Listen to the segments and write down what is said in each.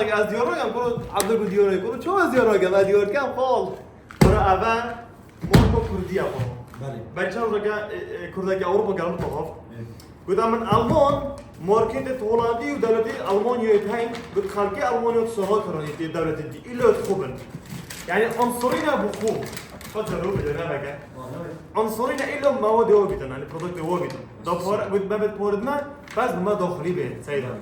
که از دیار میگم برو عبدالگو دیار برو چون از دیار میگم از دیار کم خال برو اول مارکو کردیه بله چند روزه کردی اروپا گرم طواف گفتم من آلمان مارکت هولندی و دولتی آلمانیا تایم قلت خلقي آلمانیا تصنع کرانی دولتی دی ایلات خوبن يعني عنصرينا بخوب تفضلوا بجنابك عنصرينا إلا مواد واجدة يعني برودكت واجدة دفور ما بتوردنا بس ما داخلي به سيدا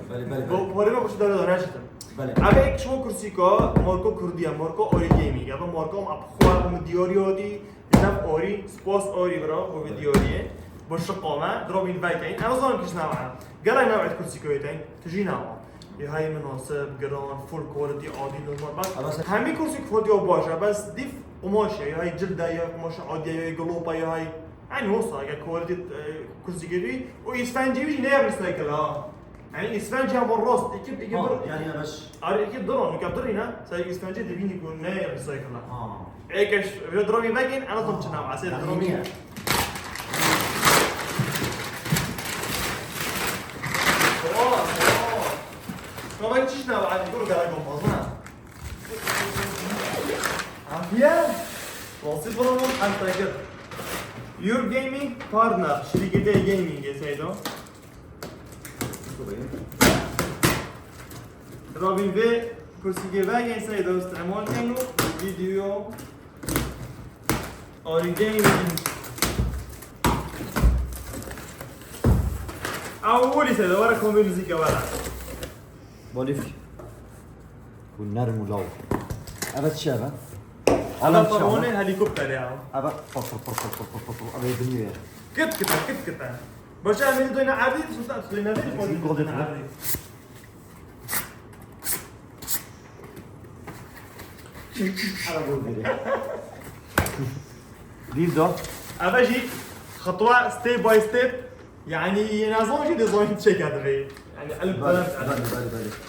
بوردنا بس دولة دارشتن أبى إيش مو كرسيكا ماركو كرديا ماركو أوري جيمي يا ماركو أبخوا مديارياتي ينام أوري سباس أوري برا هو مدياريه بالشقامة ضربين بايكين أنا ظن كيش نوعها قرأ نوع كرسيكويتين تجي نوع هاي مناسب جران فول كواليتي عادي نورمال بس همه كرسي كفوديو باشه بس ديف قماشه يا هاي جلده يا قماش عاديه يا قلوبه يا هاي يعني وصل يا كواليتي كرسي كذي ويسفنجي يجي نير ريسايكل يعني يسفنجي هم الراس اكيد يعني بس اكيد ضرر مكبرينا ساي يسفنجي دبيني يكون نير ريسايكل ايش ضربي باكين انا ضمن شنو عسير ضربي ما بنتيش نوع عادي يقولوا قاعد يقوم عافية واصل برامون أنتاجر Your Gaming Partner şirketi Gaming yeseydo Robin ve kursiye ve yeseydo استعمال کنو ویدیو آری گیمینگ اولی سیدو برای کامل موزیک برای بوليف والنرم ولو أبد شابه هذا طرونه هليكوبتر يا أبد أبد الدنيا كت باشه همین دوینا عادی سوسن دوینا عادی ديل ده أبجي خطوة ستيب باي ستيب يعني نظام شيء ديزاين تشيك هذا فيه يعني قلب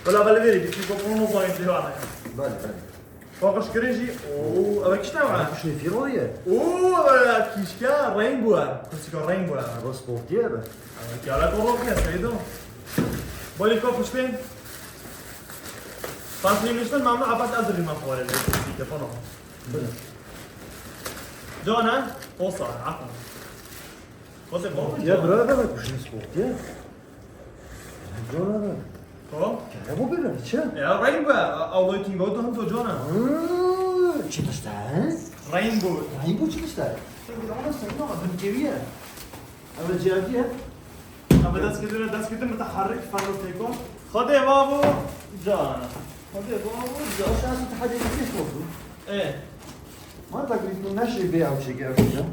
بلا بالي بيجي بقوم نظام اللي هو أنا بالي فوقش كريجي أوه أبغى كشنا معه شو في رؤية أوه كيشكا رينبو كرسي رينبو بس بوتيه به كلا كوروك يا سيدو بالي كوب مش بين فاصلين مش بين ممنوع عباد أزري ما فوق اللي كرسي كفنو جونا وصل عفوا وصل بوم يا برادر مش بوتيه جونا هو مو بينا شو يا رينبو أو لو تيجي هم تو جونا شو تستاهل رينبو شو تستاهل أنا سمعنا بالكبيرة أنا جابيها أما داس كده متحرك فرو تيكو خده بابو جانا خده بابو جانا عشان تحدي كيف وصل إيه ما تقدر إنه نشري بيع أو شيء كذا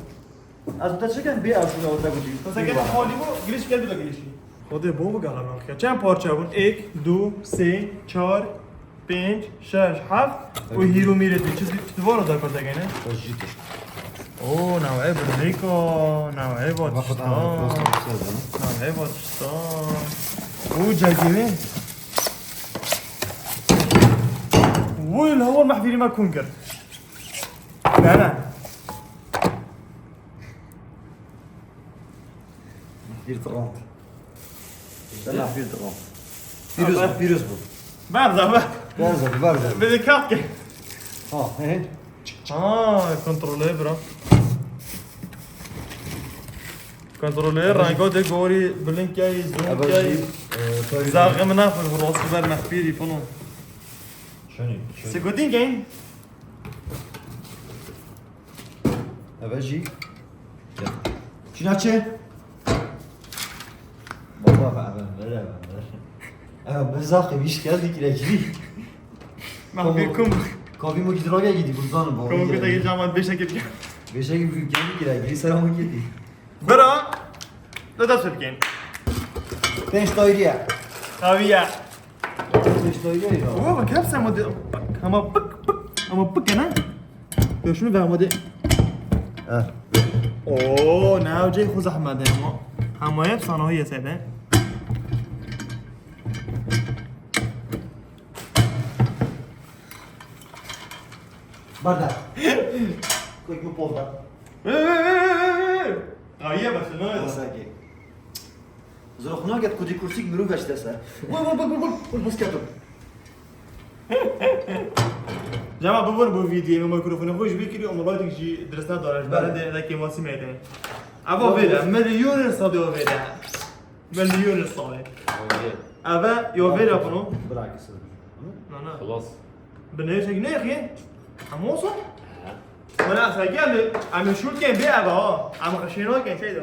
از تا چه بيع أو شيء أو تقولي مثلا كده خالی بو گریش کردی بگیریشی خده بابو گلم نخیا چند پارچه بون 1 2 3 4 5 6 7 و هیرو میره تو چیزی دوباره دار کرده گینه اوه نوعه برلیکو نوعه باتشتان نوعه باتشتان اوه جاگیره وی الهوا المحفيري ما كون قرد لا دير طرونت لا فير طرونت فيروز بود بارزة بدي كاتكي هين كنترولي برا كنترولي رانجو دي غوري بلينك جاي زوم جاي زاغ منافق الراس كبر محفيري فنون شنو سيكودين جاين أبجي شنو هاتشي والله بلا بزاقي بيش كذي كده جري محفيركم كافي مو جدراجة جدي بردان بابا كم كده يجامد بيشكل بيشكل بيجي كده جري سلام جدي برا لا تسوي جاين بيش طايرية قوية بيش طايرية اوه كابسة مودي اما بك انا شنو بقى مودي اوه ناو جاي خوز احمد اما يب صناعية سيدة بردا كويك مو بوفا قوية بس ما ساكي زرخنا قد كودي كرسيك مروفش دسا وي بس كاتو جماعة ببون بو فيديو ميكروفون خوش بيكري ومراتك جي درسنا دارش برد ذاك ماسي ميدان أبا فيدا مليون صدي وفيدا مليون صدي أبا يو فيدا فنو بالعكس لا خلاص بنيش هيك أخي عموصة ولا سجل عم شو كان بيع بقى عم خشينه كان شيء ده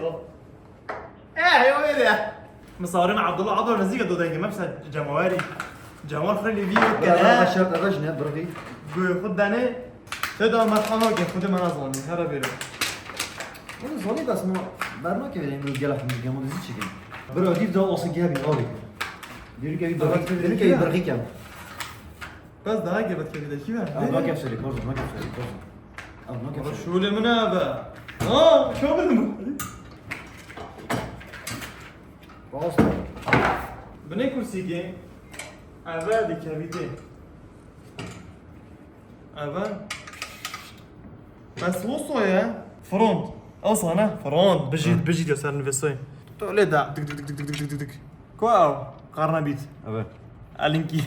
يو فيدا مصورين عبد الله عضو نزيكا دو دايما مبسط جمواري جمال خلي فيديو لا كده شرط الرجنة برغي خد دانه تدا مرحبا كيف خد من أظلمي هذا بيرو انا زوني بس ما برما كيف يعني من الجلح من الجامعة دي شيء برو دي ده اصلا جابي غالي ديري كي برغي كم بس ده هاي جبت كده شو ما كيف سري برضه ما كيف سري برضه ما كيف سري شو المنابة شو بالمنابة خلاص بني كرسي كي أبا دي كابيتي أبا بس وصو يا فرونت أصلا أنا فرونت بجيت يا سار نفسي تقولي دا دك دك دك دك دك دك دك كواو قارنا بيت أبا ألينكي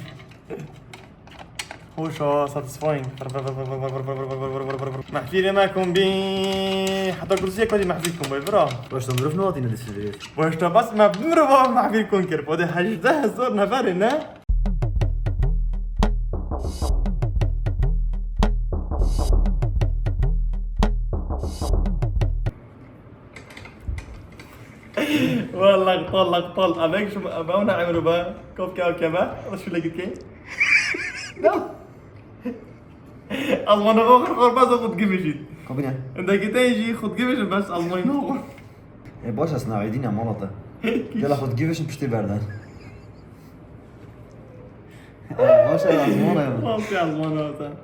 خوشا ساتسفاين محفيري معكم بي حتى كرسي كودي محفيركم باي برا باش تنظرف نواتي ندس في واش بس ما بمروا محفيركم كيرب هذا حاجة ده صار نفرنا والله طل ابيك شو ابونا عملوا بقى كوف كما شو لقيت كي الماني اخر بس خد قمشت كوبينا عندك تيجي خد قمش بس الماني نور باش اصنع عيدين عمالته يلا خد جيبش بشتي بردان ما شاء الله زمانه يا ما في الماني هذا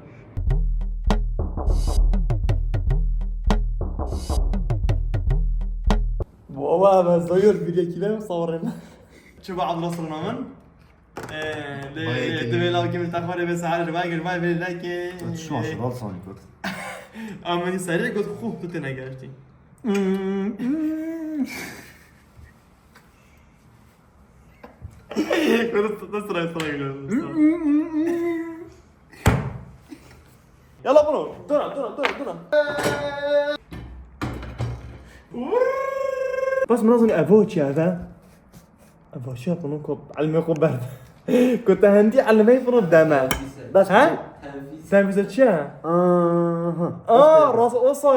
بابا زيور فيديو كذا مصورين شو بعض نصرنا من تبي لو كيف تاخذ بس على الباقي ما بين لك شو عشان غلطان كنت اما سريع قلت خوف تتناقشتي كنت تسرع يلا بنو دورا بس منظر افوتشي هذا افوتشي بنو كوب علمي برد كنت هندي علمي بنو الدماغ بس ها تنفيذ الشيء راس قصة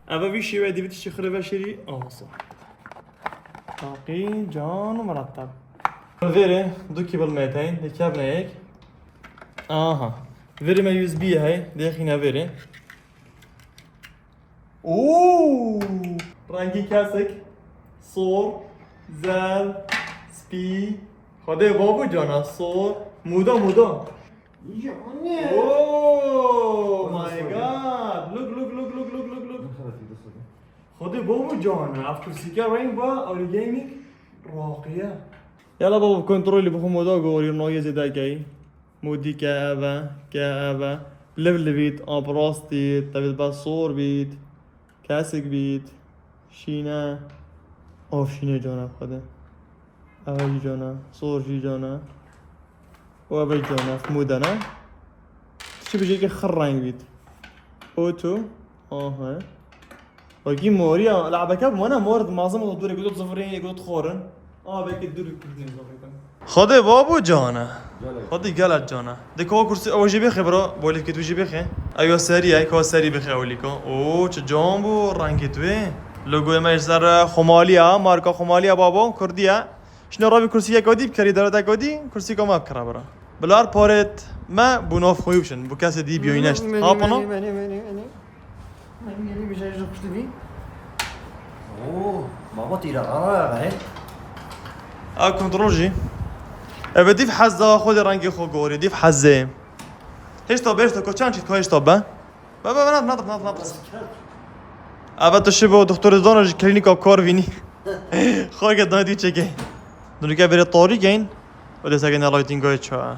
أبا في شيء ودي بتشي خربة شري صح باقي جان ومرتب غيره دوكي بالميتين لكابنا هيك فيري ما يو اس بي هاي داخلنا فيري رنگی کسک صور زل سپی خدا بابو جانا صور مودا اوه مای گاد لوک خدا بابو جانا افتر سیکا رنگ با اوريجاميك راقية يلا بابا كنترولي بخو مودا قولي نوية زيدا كي مودي كابا ليفل بيت ابراستي تبيت بس صور بيت كاسك بيت شينا شينا جانا خدا اوي جانا صور جي جانا وابي جانا مودنا شو بيجي كي خرانج بيت اوتو ها وكي موريا لعبة كاب وانا مورد معظم الدور يقولوا صفرين يقولوا خورن بك الدور خدا بابو جانا خدي قالت جانا ديك هو كرسي اول جيبي خبره بقولك كي تجيبي خي ايوه سريع هيك هو سريع بخي اوليكو چه جامبو رنگي توي لوگو ما يزر خماليا ماركا خماليا بابا كرديا شنو رابي كرسي كودي بكري داردا كودي كرسي كما بكرا برا بلار بارت ما بنوف خويبشن بو كاس دي بيوينشت ها بنا ماني مش عايز تشتري بابا تيرا هاي كنترول جي ابى ديف حزه خود رنگي خو گوري ديف حزه هيش تو بيش تو كوچان چيت كويش تو با بابا نضرب ابى تشبه دكتور دونج كلينيكا كورفيني خو قد دي تشيكي دونك ابي طوري جين ولا ساكن رايتين جوي تشوا